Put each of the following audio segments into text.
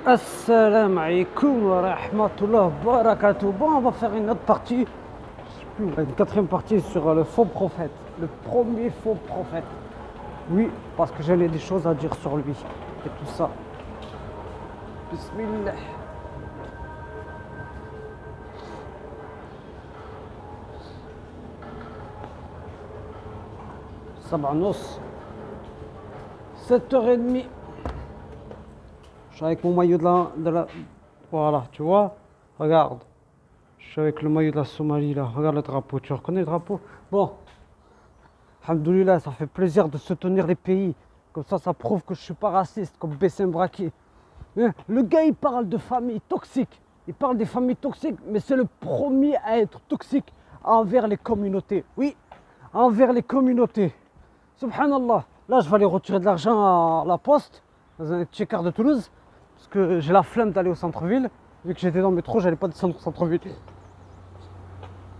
Assalamu alaikum wa rahmatullah wa barakatuh. Bon, on va faire une autre partie, une quatrième partie sur le faux prophète, le premier faux prophète. Oui, parce que j'en ai des choses à dire sur lui et tout ça. Bismillah. Sabanos. 7h30. Je suis avec mon maillot de la... Voilà, tu vois. Regarde. Je suis avec le maillot de la Somalie là. Regarde le drapeau. Tu reconnais le drapeau? Bon. Alhamdoulilah, ça fait plaisir de soutenir les pays. Comme ça prouve que je suis pas raciste, comme Bessem Braki. Le gars, il parle de familles toxiques. Il parle des familles toxiques, mais c'est le premier à être toxique envers les communautés. Oui, envers les communautés. Subhanallah. Là, je vais aller retirer de l'argent à la poste, dans un checker de Toulouse, parce que j'ai la flemme d'aller au centre-ville. Vu que j'étais dans le métro, j'allais pas descendre au centre-ville.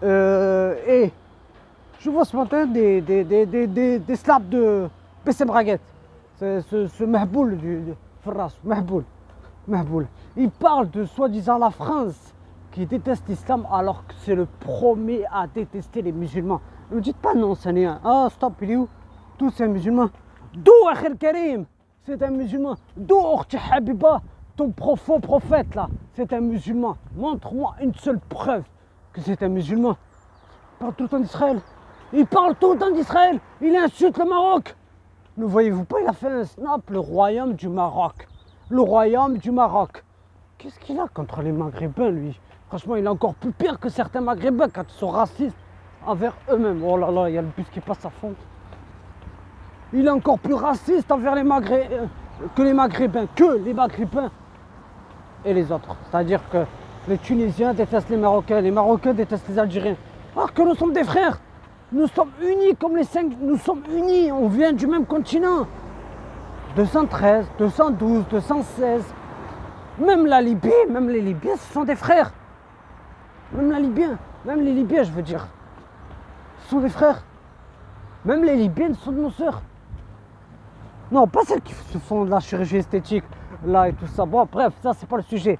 Et je vois ce matin des slaps de Bessem Braguette. C'est ce Mahboul du Ferras, Mahboul. Il parle de soi-disant la France qui déteste l'islam alors que c'est le premier à détester les musulmans. Ne me dites pas non, c'est un. Ah, stop, il est où? Tous c'est un musulman. D'où Akhir Karim? C'est un musulman. D'où Orti Habiba, ton faux prophète là? C'est un musulman. Montre-moi une seule preuve que c'est un musulman. Il parle tout le temps d'Israël. Il parle tout le temps d'Israël. Il insulte le Maroc. Ne voyez-vous pas, il a fait un snap, le royaume du Maroc. Le royaume du Maroc. Qu'est-ce qu'il a contre les Maghrébins, lui? Franchement, il est encore plus pire que certains Maghrébins quand ils sont racistes envers eux-mêmes. Oh là là, il y a le bus qui passe à fond. Il est encore plus raciste envers les Maghrébins que les Maghrébins et les autres. C'est-à-dire que les Tunisiens détestent les Marocains détestent les Algériens. Alors que nous sommes des frères. Nous sommes unis comme les 5, nous sommes unis, on vient du même continent. 213, 212, 216. Même la Libye, même les Libyens, ce sont des frères. Même les Libyens, je veux dire. Ce sont des frères. Même les Libyennes sont de nos sœurs. Non, pas celles qui se font de la chirurgie esthétique, là et tout ça. Bon, bref, ça, c'est pas le sujet.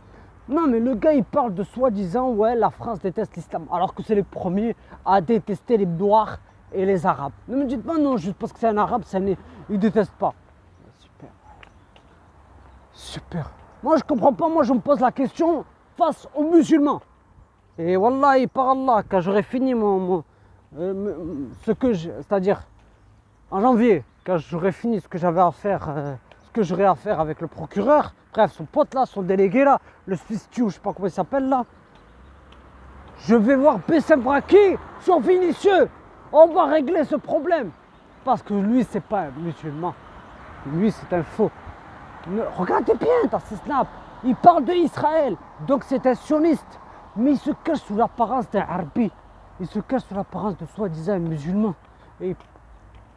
Non, mais le gars, il parle de soi-disant, ouais, la France déteste l'islam, alors que c'est les premiers à détester les Noirs et les Arabes. Ne me dites pas non, juste parce que c'est un Arabe, il déteste pas. Super. Moi, je comprends pas, moi, je me pose la question face aux musulmans. Et Wallahi, par Allah, quand j'aurai fini c'est-à-dire en janvier, quand j'aurai fini ce que j'avais à faire, ce que j'aurai à faire avec le procureur, bref, son pote là, son délégué là, le Swistiu, je sais pas comment il s'appelle là, je vais voir Bessem Braki sur Vinicieux. On va régler ce problème. Parce que lui, c'est pas un musulman. Lui, c'est un faux. Regardez bien dans ses snaps. Il parle d'Israël. Donc c'est un sioniste. Mais il se cache sous l'apparence d'un harbi. Il se cache sous l'apparence de soi-disant un musulman. Et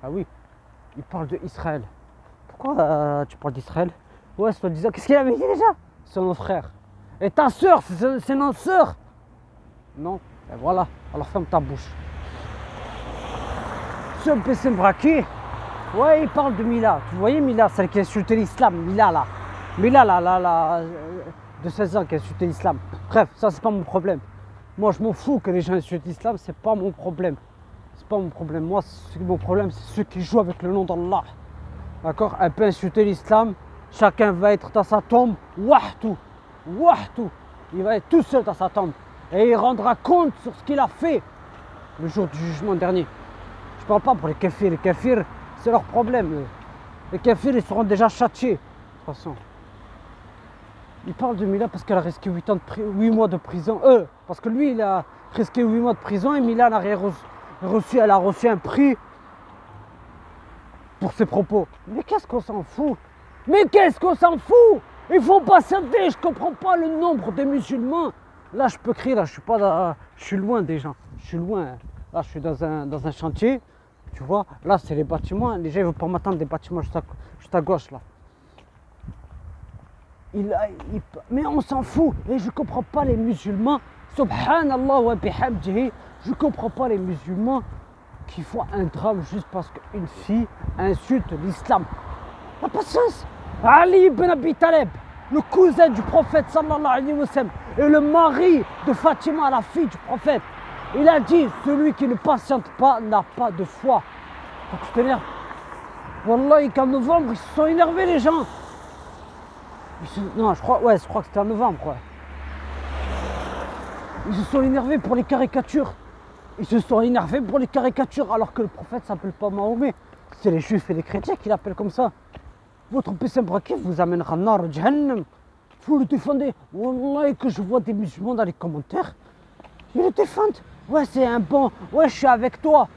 ah oui, il parle d'Israël. Pourquoi tu parles d'Israël? Ouais, soi-disant. Qu'est-ce qu'il avait dit déjà? C'est nos frères. Et ta soeur, c'est notre soeur. Non, et voilà. Alors ferme ta bouche. Ce Bessem Braki, ouais, il parle de Mila. Tu voyais Mila, celle qui a insulté l'islam. Mila là, de 16 ans qui a insulté l'islam. Bref, ça c'est pas mon problème. Moi je m'en fous que les gens insultent l'islam, c'est pas mon problème. C'est pas mon problème. Moi, mon problème, c'est ceux qui jouent avec le nom d'Allah. D'accord? Un peu insulter l'islam, chacun va être dans sa tombe. Wahtou. Il va être tout seul dans sa tombe. Et il rendra compte sur ce qu'il a fait le jour du jugement dernier. Je parle pas pour les kafirs. Les kafirs, c'est leur problème. Les kafirs, ils seront déjà châtiés. De toute façon. Il parle de Mila parce qu'elle a risqué 8 mois de prison. Parce que lui, il a risqué 8 mois de prison et Mila n'a rien reçu. Elle a reçu un prix pour ses propos. Mais qu'est-ce qu'on s'en fout? Il faut patienter. Je comprends pas le nombre de musulmans. Là, je peux crier. Là, je suis pas là. Je suis loin des gens. Je suis loin. Là, je suis dans un chantier. Tu vois, là, c'est les bâtiments. Les gens, ils vont pas m'attendre des bâtiments juste à gauche, là. Mais on s'en fout. Et je comprends pas les musulmans. Subhanallah wa bihamdihi. Je comprends pas les musulmans qui font un drame juste parce qu'une fille insulte l'islam. La patience. Ali ibn Abi Talib. le cousin du prophète sallallahu alayhi wa sallam, et le mari de Fatima, la fille du prophète. Il a dit, celui qui ne patiente pas n'a pas de foi. Donc tu t'énerves. Wallahi, qu'en novembre, ils se sont énervés les gens. Non, je crois que c'était en novembre, quoi. Ils se sont énervés pour les caricatures. Ils se sont énervés pour les caricatures, alors que le prophète s'appelle pas Mahomet. C'est les juifs et les chrétiens qui l'appellent comme ça. Votre Bessem Braki vous amènera nar Jahannam. Vous le défendez. Wallah, que je vois des musulmans dans les commentaires. Ils le défendent. Ouais, c'est un bon. Ouais, je suis avec toi.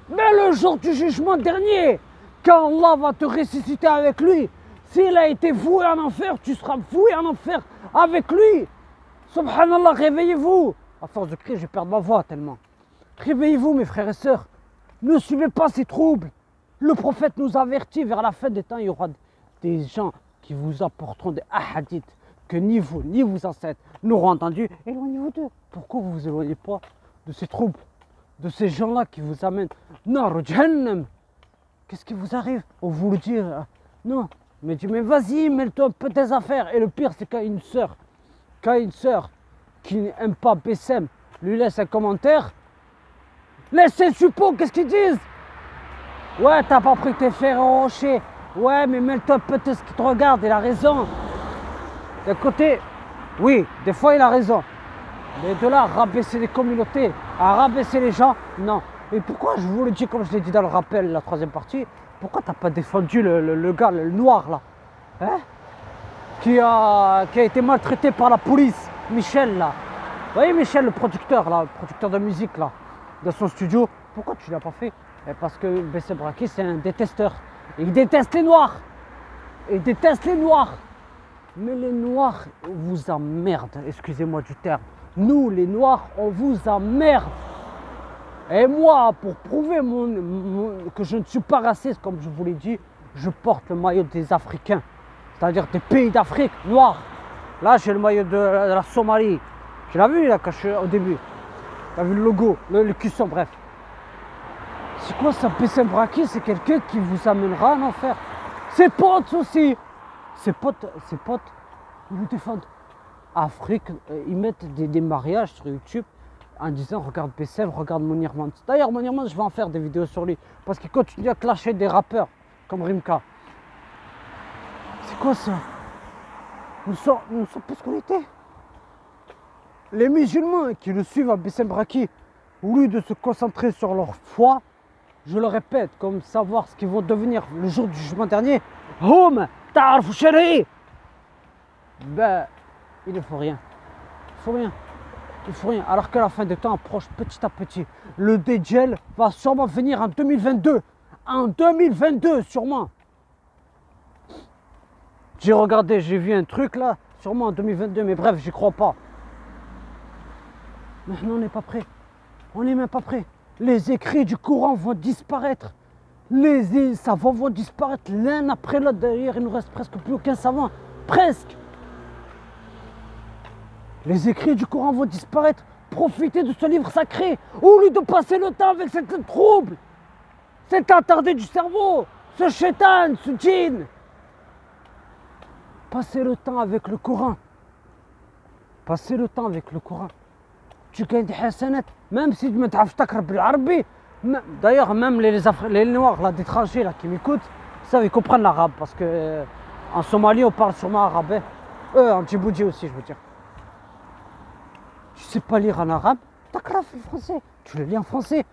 Mais le jour du jugement dernier, quand Allah va te ressusciter avec lui, s'il a été voué en enfer, tu seras voué en enfer avec lui. Subhanallah, réveillez-vous. À force de crier, je vais perdre ma voix tellement. Réveillez-vous, mes frères et sœurs. Ne suivez pas ces troubles. Le prophète nous avertit, vers la fin des temps, il y aura des gens qui vous apporteront des hadiths que ni vous, ni vos ancêtres n'auront entendus. Éloignez-vous d'eux. Pourquoi vous vous éloignez pas de ces troubles, de ces gens-là qui vous amènent nar jahannam? Qu'est-ce qui vous arrive? On vous le dit. Non. Mais dis, mais vas-y, mêle-toi un peu tes affaires. Et le pire, c'est quand une sœur qui n'aime pas Bessem lui laisse un commentaire, laissez suppos, qu'est-ce qu'ils disent? Ouais, t'as pas pris tes fers au rocher. Ouais, mais mêle-toi un peu de ce qui te regarde, il a raison. D'un côté, oui, des fois il a raison. Mais de là, rabaisser les communautés, à rabaisser les gens, non. Et pourquoi, je vous le dis comme je l'ai dit dans le rappel, la troisième partie, pourquoi t'as pas défendu le gars, le noir là, hein, qui a été maltraité par la police, Michel là. Vous voyez Michel, le producteur là, le producteur de musique là, de son studio, pourquoi tu l'as pas fait? Parce que Bessem Braki c'est un détesteur. Il déteste les noirs. Il déteste les noirs. Mais les noirs vous emmerdent, excusez-moi du terme. Nous les noirs, on vous emmerde. Et moi, pour prouver que je ne suis pas raciste, comme je vous l'ai dit, je porte le maillot des Africains. C'est-à-dire des pays d'Afrique noirs. Là, j'ai le maillot de la Somalie. Tu l'as vu là, quand je suis au début. Tu as vu le logo, le cuisson, bref. C'est quoi ça, Bessem Braki? C'est quelqu'un qui vous amènera en enfer. Ses potes aussi. Ses potes, ils nous défendent. Afrique, ils mettent des mariages sur YouTube en disant regarde Bessem, regarde Mounir Mans. D'ailleurs, Mounir Mans, je vais en faire des vidéos sur lui parce qu'il continue à clasher des rappeurs comme Rimka. C'est quoi ça? Nous sommes plus ce qu'on était. Les musulmans qui le suivent à Bessem Braki, au lieu de se concentrer sur leur foi, je le répète, comme savoir ce qu'ils vont devenir le jour du jugement dernier, Hum, ta'arf shari. Ben, il ne faut rien. Il faut rien. Il faut rien. Alors que la fin des temps approche petit à petit. Le Dajjal va sûrement venir en 2022. En 2022, sûrement. J'ai regardé, j'ai vu un truc là, sûrement en 2022, mais bref, j'y crois pas. Maintenant, on n'est pas prêt. On n'est même pas prêt. Les écrits du Coran vont disparaître. Les savants vont disparaître l'un après l'autre. D'ailleurs, il ne nous reste presque plus aucun savant. Presque. Les écrits du Coran vont disparaître. Profitez de ce livre sacré au lieu de passer le temps avec cette trouble, cet attardé du cerveau, ce shaitan, ce djinn. Passez le temps avec le Coran. Passez le temps avec le Coran. Tu gagnes des hasanat, même si tu me t'aftakar bil-arabi. D'ailleurs, même les noirs là, d'étrangers là, qui m'écoutent, ils comprennent l'arabe parce que en Somalie, on parle sûrement arabe. En Djibouti aussi, je veux dire. Tu sais pas lire en arabe, t'agrafes le français. Tu le lis en français.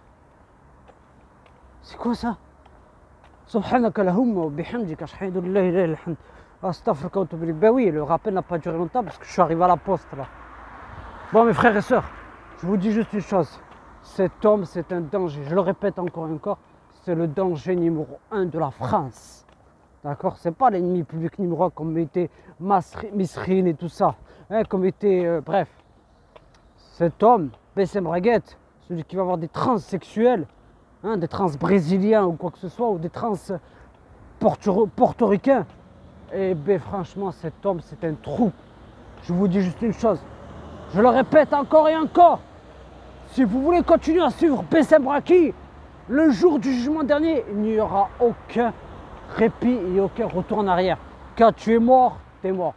C'est quoi ça? Subhanaka lahumma wa bihamdika ashhadu an la ilaha illa anta astaghfiruka wa atubu ilayk. Ben oui, le rappel n'a pas duré longtemps parce que je suis arrivé à la poste là. Bon, mes frères et sœurs, je vous dis juste une chose. Cet homme, c'est un danger. Je le répète encore et encore, c'est le danger numéro 1 de la France. D'accord? C'est pas l'ennemi public numéro 1 comme était Misrine et tout ça. Hein, comme était... bref. Cet homme, Bessem Braki, celui qui va avoir des transsexuels, hein, des trans brésiliens ou quoi que ce soit, ou des trans portoricains, et ben franchement, cet homme, c'est un trou. Je vous dis juste une chose. Je le répète encore et encore. Si vous voulez continuer à suivre Bessem Braki, le jour du jugement dernier, il n'y aura aucun répit et aucun retour en arrière. Quand tu es mort, t'es mort.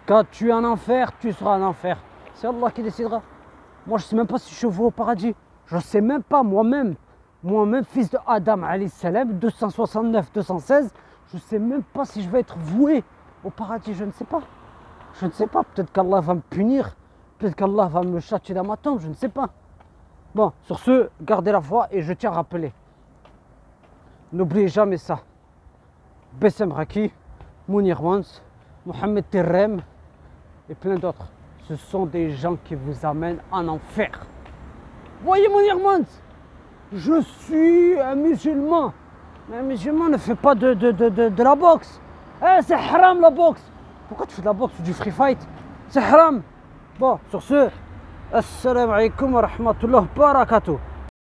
Quand tu es en enfer, tu seras en enfer. C'est Allah qui décidera. Moi, je ne sais même pas si je vais au paradis. Je ne sais même pas moi-même. Moi-même, fils de Adam, alayhi salam, 269, 216, je ne sais même pas si je vais être voué au paradis. Je ne sais pas. Je ne sais pas. Peut-être qu'Allah va me punir. Peut-être qu'Allah va me châtier dans ma tombe. Je ne sais pas. Bon, sur ce, gardez la foi et je tiens à rappeler. N'oubliez jamais ça. Bessem Raki, Mounir Wans, Mohamed Terrem et plein d'autres. Ce sont des gens qui vous amènent en enfer. Voyez Mounir Wans, je suis un musulman. Mais un musulman ne fait pas de la boxe. Eh, c'est haram la boxe. Pourquoi tu fais de la boxe ou du free fight? C'est haram. Bon, sur ce, assalamu alaikum wa rahmatullahi wa barakatuh.